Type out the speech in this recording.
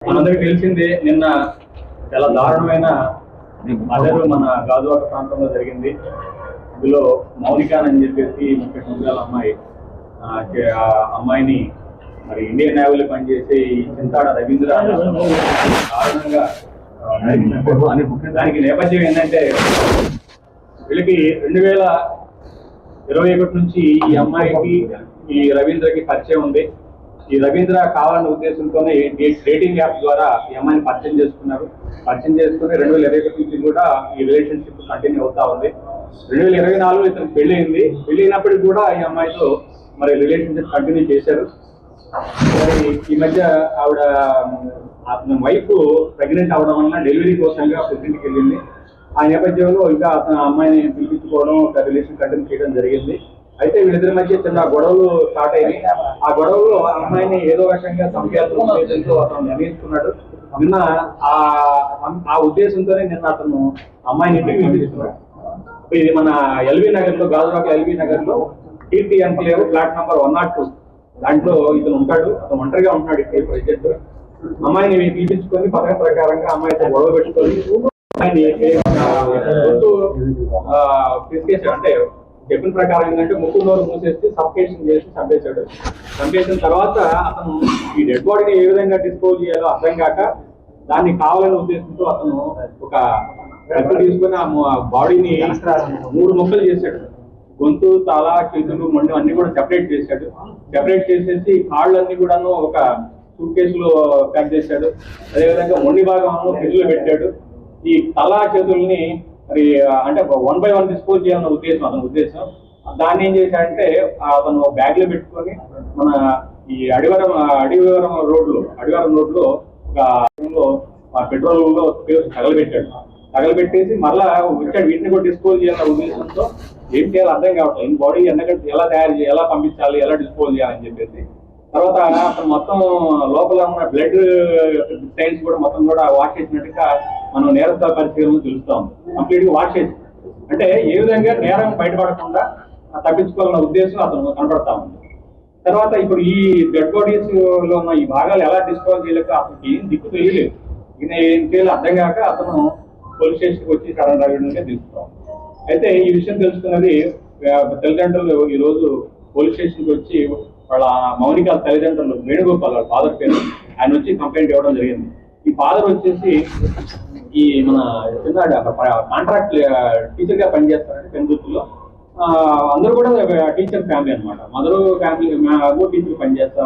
మనందరికి తెలిసిందే నిన్న చాలా దారుణమైన మదరు మన గాజువాక ప్రాంతంలో జరిగింది. ఇందులో మౌనిక అని చెప్పేసి 30 సంవత్సరాల అమ్మాయి అమ్మాయిని మరి ఇండియన్ నేవీలో పనిచేసి చింతాడ రవీంద్ర దారుణంగా దానికి నేపథ్యం ఏంటంటే వీళ్ళకి 2021 నుంచి ఈ అమ్మాయికి ఈ రవీంద్రకి పరిచయం ఉంది. ఈ రవీంద్ర కావాలన్న ఉద్దేశంతోనే డేటింగ్ యాప్ ద్వారా ఈ అమ్మాయిని పరిచయం చేసుకున్నారు. పరిచయం చేసుకుని 2021 నుంచి కూడా ఈ రిలేషన్షిప్ కంటిన్యూ అవుతా ఉంది. 2024 ఇతనికి పెళ్లి అయింది. పెళ్లి అయినప్పటికీ కూడా ఈ అమ్మాయితో మరి రిలేషన్షిప్ కంటిన్యూ చేశారు. మరి ఈ మధ్య ఆవిడ అతని వైఫ్ ప్రెగ్నెంట్ అవడం వల్ల డెలివరీ కోసంగా పుట్టింటికి వెళ్ళింది. ఆ నేపథ్యంలో ఇంకా అతను అమ్మాయిని పిలిపించుకోవడం ఒక రిలేషన్ కంటిన్యూ చేయడం జరిగింది. అయితే వీళ్ళిద్దరి మధ్య చిన్న గొడవలు స్టార్ట్ అయ్యాయి. ఆ గొడవలో అమ్మాయిని ఏదో రకంగా సంఖ్యాలతో అతను నిర్ణయించుకున్నాడు. నిన్న ఆ ఉద్దేశంతోనే నిన్న అతను అమ్మాయిని ఇంటికి పిలిపిస్తున్నాడు. ఇది మన ఎల్బీ నగర్ లో, గాజువాక ఎల్బీ నగర్ లో టీటీ ఎన్క్లేవ్ ఫ్లాట్ నంబర్ 102 దాంట్లో ఇతను ఉంటాడు. అతను ఒంటరిగా ఉంటున్నాడు. ఇక్కడ ప్రెసిడెంట్ అమ్మాయిని పిలిపించుకొని పథకం ప్రకారంగా అమ్మాయితో గొడవ పెట్టుకొని అమ్మాయిని తీసుకేసాడు. అంటే చెప్పిన ప్రకారం ఏంటంటే ముక్కు నోరు మూసేసి సఫకేషన్ చేసి చంపేశాడు. చంపేసిన తర్వాత అతను ఈ డెడ్ బాడీని ఏ విధంగా డిస్పోజ్ చేయాలో అర్థం కాక దాన్ని కావాలనే ఉద్దేశంతో అతను ఒక కత్తి తీసుకుని ఆ బాడీని 3 ముక్కలు చేశాడు. గొంతు, తల, చేతులు, మొండి అన్ని కూడా సెపరేట్ చేశాడు. సెపరేట్ చేసేసి కాళ్ళన్నీ కూడాను ఒక సూట్ కేసులో ప్యాక్ చేశాడు. అదేవిధంగా మొండి భాగం ఫ్రిడ్జ్ లో పెట్టాడు. ఈ తల, చేతుల్ని మరి అంటే 1 by 1 డిస్పోజ్ చేయాలన్న ఉద్దేశం అతని ఉద్దేశం. దాన్ని ఏం చేశాడంటే అతను బ్యాగ్ లో పెట్టుకొని మన ఈ అడివరం రోడ్లో ఒక పెట్రోల్ లో తగలబెట్టాడు. తగలబెట్టేసి మళ్ళా వచ్చాడు. వీటిని కూడా డిస్పోజ్ చేయాలన్న ఉద్దేశంతో ఏం చేయాలో అర్థం కావట్లేదు. ఈ బాడీ ఎలా తయారు చేయాలి, ఎలా పంపించాలి, ఎలా డిస్పోజ్ చేయాలని చెప్పేసి తర్వాత అతను మొత్తం లోపల ఉన్న బ్లడ్ సైన్స్ కూడా మొత్తం కూడా వాష్ చేసినట్టుగా మనం నేరస్థల పరిశీలన తెలుస్తా ఉంది. కంప్లీట్ గా వాష్ చేసి అంటే ఏ విధంగా నేరం బయటపడకుండా తప్పించుకోవాలన్న ఉద్దేశం అతను కనబడతా ఉంది. తర్వాత ఇప్పుడు ఈ డెడ్ బాడీస్ లో ఉన్న ఈ భాగాలు ఎలా డిస్పోజ్ చేయలేక అతనికి ఏం దిక్కు తెలియలేదు. ఈయన ఏం చేయాలో అర్థం కాక అతను పోలీస్ స్టేషన్కి వచ్చి సరెండర్ అయ్యడంగా తెలుస్తాం. అయితే ఈ విషయం తెలుసుకున్నది తల్లిదండ్రులు ఈ రోజు పోలీస్ స్టేషన్కి వచ్చి వాళ్ళ మౌనిక తల్లిదండ్రులు వేణుగోపాల్ వాళ్ళ ఫాదర్ పేరు ఆయన వచ్చి కంప్లైంట్ ఇవ్వడం జరిగింది. ఈ ఫాదర్ వచ్చేసి ఈ మన చిన్నాడు కాంట్రాక్ట్ టీచర్ గా పనిచేస్తారంటే పెందుర్తిలో. అందరూ కూడా టీచర్ ఫ్యామిలీ అనమాట. మదర్ ఫ్యామిలీ టీచర్ పనిచేస్తా